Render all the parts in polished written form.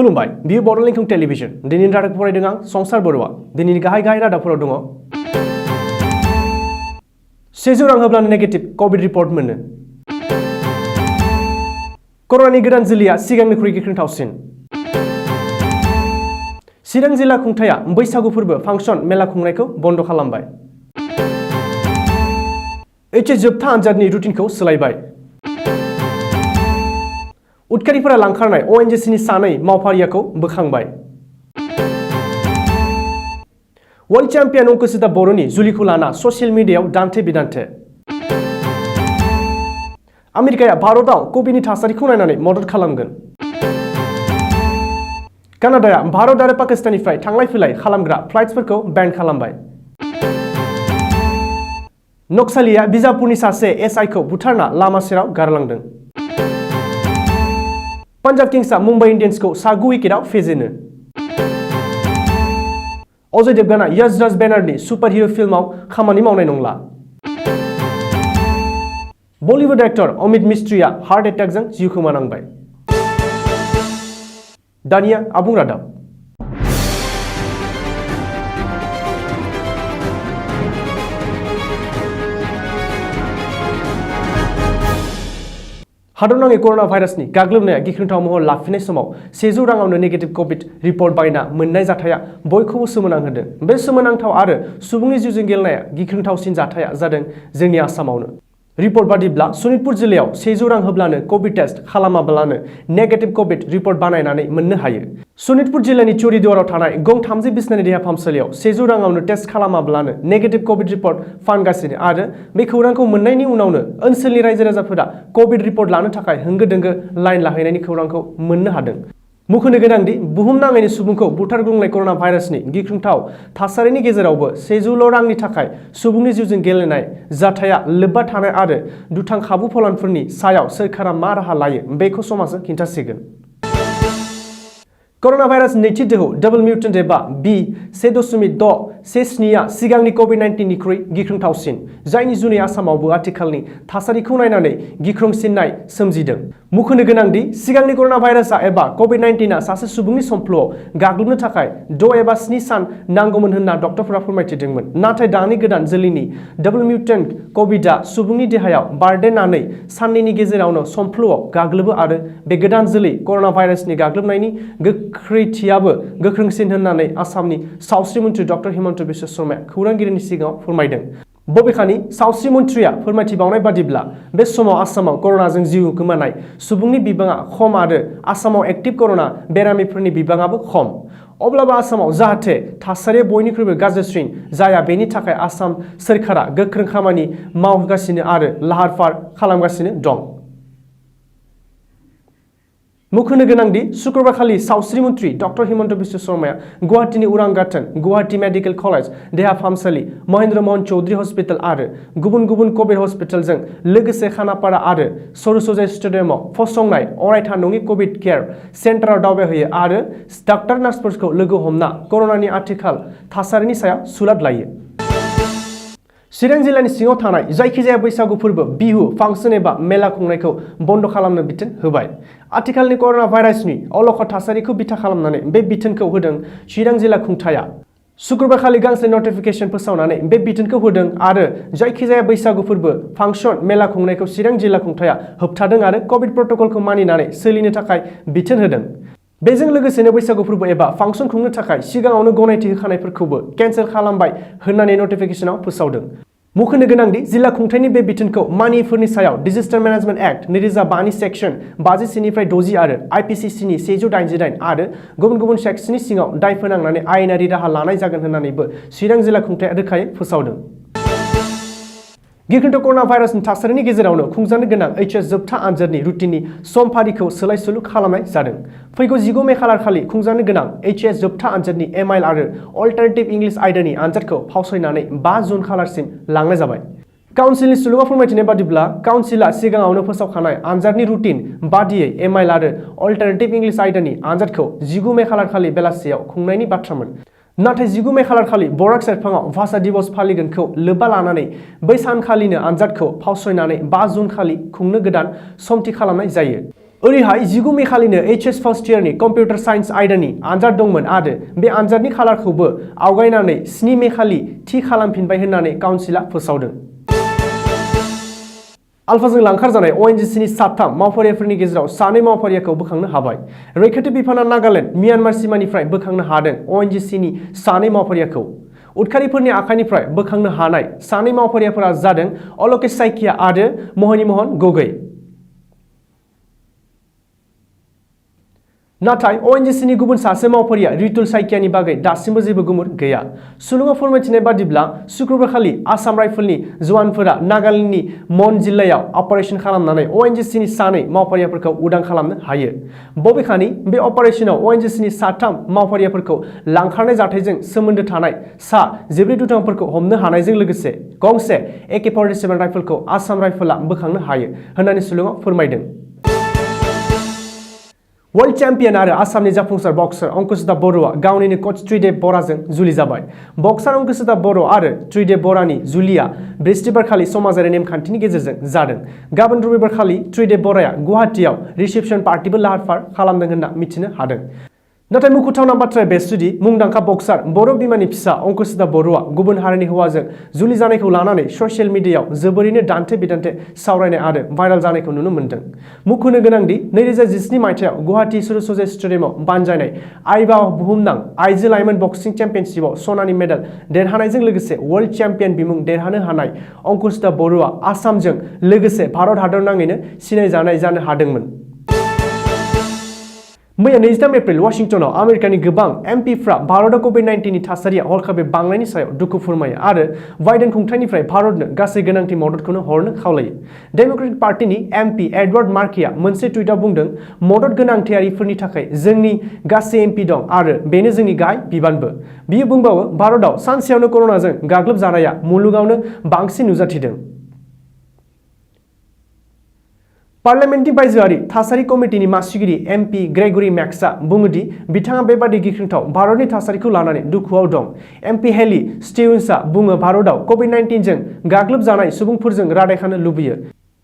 खुलुमबाय बियो बड लिंक टेलिभिजन दिनैनि रादाब फरायदों आं संसार बर'आ दिनैनि गाहाय रादाबफोराव दङ 100 रां होब्लानो नेगेटिभ कोविड रिपर्ट मोनो कर'नानि गोदान जोलैया सिगांनिख्रुइ गिख्रंथावसिन चिरां जिल्ला खुंथाया बैसागु फोरबो फांसन मेला खुंनायखौ बन्द खालामबाय एचएस जोबथा आनजादनि रुटिनखौ सोलायबाय उदखारिफोरा लांखारनाय ओएनजीसीनि सानै मावफारियाखौ बोखांबाय वर्ल्ड चेम्पियन अंकुसिता बर'नि जुलिखौ लाना ससियेल मिडियायाव दान्थे बिदान्थे आमेरिकाया भारतआव कभिडनि थासारिखौ नायनानै मदद खालामगोन कानाडाया भारत आरो पाकिस्ताननिफ्राय थांलाय फैलाय खालामग्रा फ्लाइट्सफोरखौ बेन खालामबाय नक्सालिया बिजापुरनि सासे एसआइखौ बुथारना लामा सेराव गारलांदों पंजाब किंग्सआ मुंबई इंडियन्सखौ 7 विकेटआव फेजेनो अजय देवगनआ यश राज बेनार्डनि सुपार हिरो फिल्माव खामानि मावनाय नंला बलिउड एक्टर अमित मिस्त्रीआ हार्ट एटेकजों जिउ खोमानांबाय दानिया आबुं रादाब हादरनाङै कर'ना भाइरासनि गाग्लोबनाया गिख्रंथाव महर लाफिननाय समाव 100 राङावनो नेगेटिभ कोविड रिपर्ट बायना मोननाय जाथाया बयखौबो सोमोनांहोदों बे सोमोनांथाव आरो सुबुंनि जिउजों गेलेनाया गिख्रंथावसिन जाथाया जादों जोंनि आसामावनो रिपर्ट बादिब्ला सनितपुर जिल्लायाव 100 रां होब्लानो कोविड टेस्ट खालामाब्लानो नेगेटिभ कोविड रिपर्ट बानायनानै मोननो हायो सनितपुर जिल्लानि चौरिदुवाराव थानाय गं 30 बिसनानि देहा फाहामसालियाव 100 राङावनो टेस्ट खालामाब्लानो नेगेटिभ कोविड रिपर्ट फानगासिनो आरो बे खौरांखौ मोननायनि उनावनो ओनसोलनि रायजो राजाफोरा कोविड रिपर्ट लानो थाखाय होंगो दोंगो लाइन लाहैनायनि खौरांखौ मोननो हादों मुख'नो गोनांदि बुहुमनाङैनो सुबुंखौ बुथारग्लुंनाय कर'ना भाइरासनि गिख्रंथाव थासारिनि गेजेरावबो 100 रांनि थाखाय सुबुंनि जिउजों गेलेनाय जाथाया लोब्बा थानाय आरो दुथां खाबु फलानफोरनि सायाव सोरखारा मा राहा लायो बेखौ समाजआ खिन्थासिगोन कर'ना भाइरास नैथि दोहौ डबल मिउटेन्ट एबा B1.617 आ सिगांनि कोविड-19 निख्रुइ गिख्रंथावसिन जायनि जुनै आसामावबो आथिखालनि थासारिखौ नायनानै गिख्रंसिननाय सोमजिदों मुख'नो गोनांदि सिगांनि कर'ना भाइरासआ एबा कोविड-19 आ सासे सुबुंनि समफ्ल'आव गाग्लोबनो थाखाय 6 एबा 7 सान नांगौमोन होनना डक्टरफोरा फोरमायथिदोंमोन नाथाय दानि गोदान जोलैनि डबल मिउटेन्ट कोविडआ सुबुंनि देहायाव बारदेरनानै साननैनि गेजेरावनो समफ्ल'आव गाग्लोबो आरो बे गोदान जोलै कर'ना भाइरासनि गाग्लोबनायनि गोख्रैथियाबो गोख्रोंसिन होननानै आसामनि सावस्रि मन्थ्रि डक्टर हिमन्त बिश्व शर्माया खौरांगिरिनि सिगाङाव फोरमायदों बबेखानि सावस्रि मन्थ्रिया फोरमायथिबावनाय बादिब्ला बे समाव आसामाव कर'नाजों जिउ गोमानाय सुबुंनि बिबाङा खम आरो आसामाव एक्टिभ कर'ना बेरामिफोरनि बिबाङाबो खम अब्लाबो आसामाव जाहाथे थासारिया बयनिख्रुइबो गाज्रिसिन जाया बेनि थाखाय आसाम सोरखारा गोख्रों खामानि मावगासिनो आरो लाहार फाहार खालामगासिनो दं मुख'नो गोनांदि शुक्रबारखालि सावस्रि मन्थ्रि डक्टर हिमन्त बिश्व शर्माया गुवाहाटीनि उरां गाथोन गुवाहाटी मेडिकेल कलेज देहा फाहामसालि महेन्द्र मोहन चौधरी हस्पिटाल आरो गुबुन गुबुन कोविड हस्पिटालजों लोगोसे खानापारा आरो सरुसजाय स्टेडियामाव फसंनाय अरायथा नङि कोविड केयार सेन्टाराव दावबायहैयो आरो डाक्टर नार्सफोरखौ लोगो हमना कर'नानि आथिखाल थासारिनि सायाव सुलाद लायो चिरां जिल्लानि सिङाव थानाय जायखिजाया बैसागु फोरबो बिहु फांसन एबा मेला खुंनायखौ बन्द खालामनो बिथोन होबाय आथिखालनि कर'ना भाइरासनि अलखद थासारिखौ बिथा खालामनानै बे बिथोनखौ होदों चिरां जिल्ला खुंथाया शुक्रबारखालि गांसे नटिफिकेशन फोसावनानै बे बिथोनखौ होदों आरो जायखिजाया बैसागु फोरबो फांसन मेला खुंनायखौ चिरां जिल्ला खुंथाया होबथादों आरो कोविड प्रट'कलखौ मानिनानै सोलिनो थाखाय बिथोन होदों बेजों लोगोसेनो बैसागु फोरबो एबा फांसन खुंनो थाखाय सिगाङावनो गनायथि होखानायफोरखौबो केन्सेल खालामबाय होननानै नटिफिकेशनाव फोसावदों मुख'नो गोनांदि जिल्ला खुंथायनि बे बिथोनखौ मानियिफोरनि सायाव डिजास्टार मेनेजमेन्ट एक्ट 2005 नि सेक्सन 57 निफ्राय 60 आरो IPCC नि 188 आरो गुबुन गुबुन सेक्सननि सिङाव दाय फोनांनानै आयेनारि राहा लानाय जागोन होननानैबो चिरां जिल्ला खुंथाया रोखायै फोसावदों गिख्रंथाव कर'ना भाइरासनि थासारिनि गेजेरावनो खुंजानो गोनां एचएस जोबथा आनजादनि रुटिननि समफारिखौ सोलाय-सोल' खालामनाय जादों फैगौ 15 मे खालारखालि खुंजानो गोनां एचएस जोबथा आनजादनि एमआइएल आरो अल्टारनेटिभ इंलिश आयदानि आनजादखौ फावसायनानै 5 जुन खालारसिम लांनाय जाबाय काउन्सिलनि सुलुङा फोरमायथिनाय बादिब्ला काउन्सिलआ सिगाङावनो फोसावखानाय आनजादनि रुटिन बादियै एमआइएल आरो अल्टारनेटिभ इंलिश आयदानि आनजादखौ 15 मे खालारखालि बेलासियाव खुंनायनि बाथ्रामोन नाथाय 15 मे खालारखालि बराक सेरफाङाव भाषा दिवस फालिगोनखौ लोब्बा लानानै बै सानखालिनो आनजादखौ फावसायनानै 5 जुन खालि खुंनो गोदान समथि खालामनाय जायो ओरैहाय 19 मे खालिनो HS फार्स्ट इयारनि कम्पिउटार साइन्स आयदानि आनजाद दंमोन आरो बे आनजादनि खालारखौबो आवगायनानै 7 मे खालि थि खालामफिनबाय होननानै काउन्सिला फोसावदों। आलफाजों लांखार जानाय ONGCनि साथाम मावफारियाफोरनि गेजेराव सानै मावफारियाखौ बोखांनो हाबाय। रैखाथि बिफाना नागालेन्ड म्यानमार सिमानिफ्राय बोखांनो हादों ONGCनि सानै मावफारियाखौ। उदखारिफोरनि आखाइनिफ्राय बोखांनो हानाय सानै मावफारियाफोरा जादों अलोकेश साइकिया आरो मोहनी मोहन गगৈ। नाथाय ONGCनि गुबुन सासे मावफारिया रितुल साइकियानि बागै दासिमबो जेबो गुमुर गैया। सुलुङाव फोरमायथिनाय बादिब्ला शुक्रबारखालि आसाम राइफलनि जवानफोरा नागालेन्डनि मन जिल्लायाव अपारेशन खालामनानै ONGCनि सानै मावफारियाफोरखौ उदां खालामनो हायो। बबेखानि बे अपारेशनाव ONGCनि साथाम मावफारियाफोरखौ लांखारनाय जाथायजों सोमोन्दो थानाय सा 14 दुथांफोरखौ हमनो हानायजों लोगोसे गंसे AK-47 राइफलखौ आसाम राइफला बोखांनो हायो होननानै सुलुङाव फोरमायदों। वर्ल्ड चैंपियन आरो आसामनि जाफुंसार बक्सार अंकुशिता बर'आ गावनिनो कोच त्रिदेव बराजों जुलि जाबाय। बक्सार अंकुशिता बर' आरो त्रिदेव बरानि जुलिया बृहस्पतिबारखालि समाजारि नेमखान्थिनि गेजेरजों जादों। गाबोन रबिबारखालि त्रिदेव बराया गुवाहाटीआव रिसेप्शन पार्टीबो लाहार फाहार खालामदों होनना मिथिनो हादों। नाथाय मुखुथावना बाथ्राया बेसुदि मुंदांखा बक्सार बर' बिमानि फिसा अंकुशिता बर'आ गुबुन हारिनि हौवाजों जुलि जानायखौ लानानै ससियेल मिडियायाव जोबोरैनो दान्थे बिदान्थे सावरायनाय आरो भाइराल जानायखौ नुनो मोन्दों। मुंख'नो गोनांदि 2017 मायथाइयाव गुवाहाटी सरुसजे स्टेडियामाव बानजायनाय आइबा बुहुमनां आइजो लाइमोन बक्सिं चेम्पियनशिपआव सनानि मेडेल देरहानायजों लोगोसे वर्ल्ड चेम्पियन बिमुं देरहानो हानाय अंकुशिता बर'आ आसामजों लोगोसे भारत हादरनाङैनो सिनायजानाय जानो हादोंमोन। मैया 23 एप्रिल वाशिंटनाव आमेरिकानि गोबां एमपिफ्रा भारतआव कोविड-19 नि थासारिया हरखाबै बांनायनि सायाव दुखु फोरमायो आरो बाइडेन खुंथायनिफ्राय भारतनो गासै गोनांथि मददखौनो हरनो खावलायो। डेम'क्रेटिक पार्टीनि एमपि एडवार्ड मार्कीआ मोनसे टुइटआव बुंदों, मदद गोनांथियारिफोरनि थाखाय जोंनि गासै एमपि दं आरो बेनो जोंनि गाहाय बिबानबो। बियो बुंबावो, भारतआव सानसेयावनो कर'नाजों गाग्लोबजानाया मुलुगावनो बांसिन नुजाथिदों। पार्लियामेन्टनि बायजोआरि थासारि कमिटिनि मासिगिरि एमपि ग्रेगरी मेक्सआ बुङो दि बिथाङा बेबादि गिख्रंथाव भारतनि थासारिखौ लानानै दुखुआव दं। एमपि हेली स्टिवन्सआ बुङो, भारतआव कोविड-19 जों गाग्लोबजानाय सुबुंफोरजों रादाय खानो लुबैयो।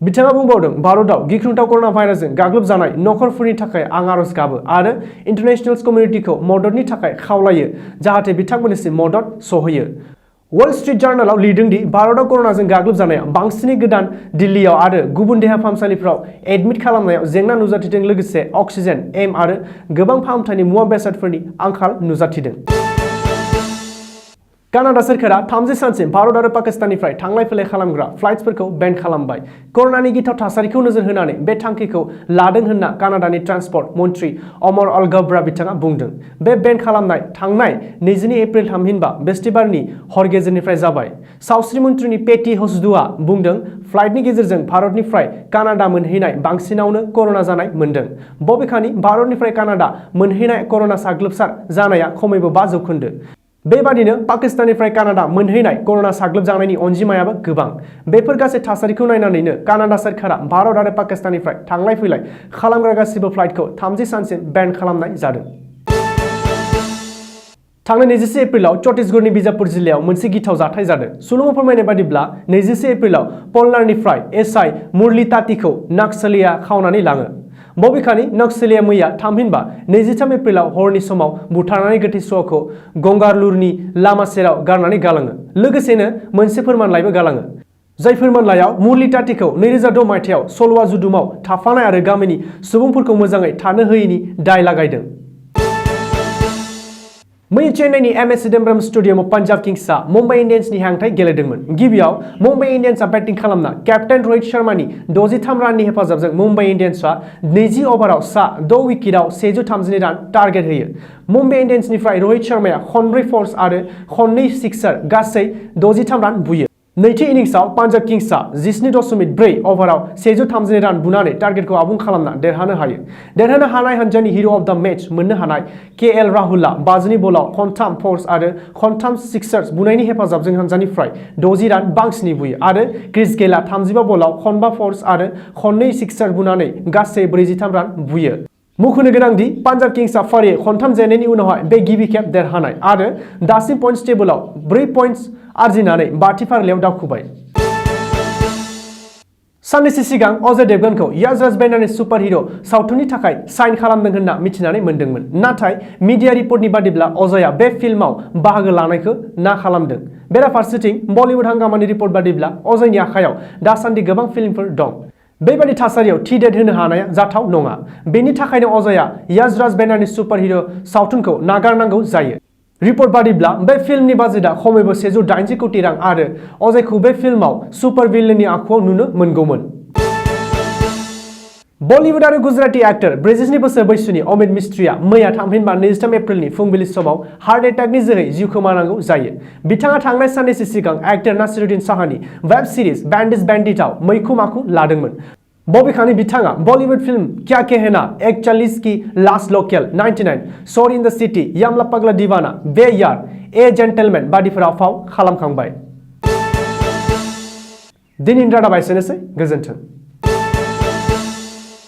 बिथाङा बुंबावदों, भारतआव गिख्रंथाव कर'ना भाइरासजों गाग्लोबजानाय नखरफोरनि थाखाय आं आरज गाबो आरो इन्टारनेशनेल कमिउनिटिखौ मददनि थाखाय खावलायो जाहाथे बिथांमोननिसिम मदद सौहैयो। वॉल स्ट्रीट जार्नालाव लिरदों दि भारतआव कर'नाजों गाग्लोबजानाया बांसिनै गोदान दिल्लीयाव आरो गुबुन देहा फाहामसालिफोराव एडमिट खालामनायाव जेंना नुजाथिदों लोगोसे अक्सिजेन, एम आरो गोबां फाहामथायनि मुवा बेसादफोरनि आंखाल नुजाथिदों। कानाडा सोरखारा 30 सानसिम भारत आरो पाकिस्ताननिफ्राय थांलाय फैलाय खालामग्रा फ्लाइट्सफोरखौ बेन खालामबाय। कर'नानि गिथाव थासारिखौ नोजोर होनानै बे थांखिखौ लादों होनना कानाडानि ट्रान्सपर्ट मन्थ्रि अमर अलगब्रा बिथाङा बुंदों। बे बेन खालामनाय थांनाय 22 एप्रिल थामहिनबा बृहस्पतिबारनि हर गेजेरनिफ्राय जाबाय। सावस्रि मन्थ्रिनि पेटी हसडुआ बुंदों, फ्लाइटनि गेजेरजों भारतनिफ्राय कानाडा मोनहैनाय बांसिनावनो कर'ना जानाय मोनदों। बबेखानि भारतनिफ्राय कानाडा मोनहैनाय कर'ना साग्लोबसार जानाया खमैबो 5%। बेबादिनो पाकिस्ताननिफ्राय कानाडा मोनहैनाय कर'ना साग्लोबजानायनि अनजिमायाबो गोबां। बेफोर गासै थासारिखौ नायनानैनो कानाडा सोरखारा भारत आरो पाकिस्ताननिफ्राय थांलाय फैलाय खालामग्रा गासिबो फ्लाइटखौ 30 सानसिम बेन खालामनाय जादों। थांनाय 21 एप्रिलाव छत्तीसगढ़नि बिजापुर जिल्लायाव मोनसे गिथाव जाथाय जादों। सुलुङाव फोरमायनाय बादिब्ला 21 एप्रिलाव पलनारनिफ्राय एसआइ मुरली तातीखौ नक्सलिया खावनानै लाङो। बबेखानि नक्सलिया मैया थामहिनबा 23 एप्रिलाव हरनि समाव बुथारनानै गोथै सह'खौ गंगारलुरनि लामा सेराव गारनानै गालाङो। लोगोसेनो मोनसे फोरमानलाइबो गालाङो। जाय फोरमानलाइयाव मुरली तातीखौ 2006 मायथाइयाव सलवा जुदुमाव थाफानाय आरो गामिनि सुबुंफोरखौ मोजाङै थानो होयैनि दाय लागायदों। मैया चेन्नाईनि एमए चिदम्बरम स्टेडियामाव पान्जाब किंग्सआ मुम्बाइ इन्डियान्सनि हेंथायै गेलेदोंमोन। गिबियाव मुम्बाइ इन्डियान्सआ बेटिं खालामना केप्टेन रोहित शर्मानि 63 राननि हेफाजाबजों मुम्बाइ इन्डियान्सआ 20 अभाराव सा 6 विकेटआव 132 रान टार्गेट होयो। मुम्बाइ इन्डियान्सनिफ्राय रोहित शर्माया खनब्रै फोर्स आरो खननै सिक्सार गासै 63 रान बुयो। नैथि इनिंसआव पान्जाब किंग्सआ 17.4 अभाराव 132 रान बुनानै टार्गेटखौ आबुं खालामना देरहानो हायो। देरहानो हानाय हान्जानि हिर' अफ द मैच मोननो हानाय केएल राहुलआ 52 बलाव खनथाम फोर्स आरो खनथाम सिक्सार्स बुनायनि हेफाजाबजों हान्जानिफ्राय 60 रान बांसिनै बुयो आरो क्रिस गेलआ 35 बलाव खनबा फोर्स आरो खननै सिक्सार बुनानै गासै 43 रान बुयो। मुंख'नो गोनांदि पान्जाब किंग्सआ फारियै खनथाम जेननायनि उनावहाय बे गिबि खेब देरहानाय आरो दासिम पइन्टस टेबोलाव 4 पइन्टस आरजिनानै 5थि फारिलाइयाव दावखोबाय। साननैसो सिगां अजय देवगनखौ यशराज बेनारनि सुपार हिरो सावथुननि थाखाय साइन खालामदों होनना मिथिनानै मोनदोंमोन। नाथाय मिडिया रिपर्टनि बादिब्ला अजयआ बे फिल्माव बाहागो लानायखौ ना खालामदों। बेराफारसेथिं बलिउड हांगामानि रिपर्ट बादिब्ला अजयनि आखायाव दासान्दि गोबां फिल्मफोर दं। बेबादि थासारियाव थि डेट होनो हानाया जाथाव नङा। बेनि थाखायनो अजयआ यशराज बेनारनि सुपार हिरो सावथुनखौ नागारनांगौ जायो। रिपर्ट बादिब्ला बे फिल्मनि बाजेटआ खमैबो 180 कोटी रां आरो अजयखौ बे फिल्माव सुपार भिलेननि आखुआव नुनो मोनगौमोन। बलिउड आरो गुजराती एक्टर 43 बोसोर बैसोनि अमित मिस्ट्रिया मैया थामहिनबा 23 एप्रिलनि फुंबिलि समाव हार्ट एटेकनि जोहै जिउ खोमानांगौ जायो। बिथाङा थांनाय साननैसो सिगां एक्टर नासिरुद्दीन शाहनि वेब सिरिज बैंडिज बैंडिटआव मैखोम आखु लादोंमोन। बबेखानि बिथाङा बलिउड फिल्म क्या कहना 41 की लास्ट लोकेल 99 सॉरी इन द सिटी यामला पगला दीवाना बे यार ए जेंटलमैन बायदिफोराव फाव खालामखांबाय। दिनैनि रादाबा एसेनोसै। गोजोन्थों।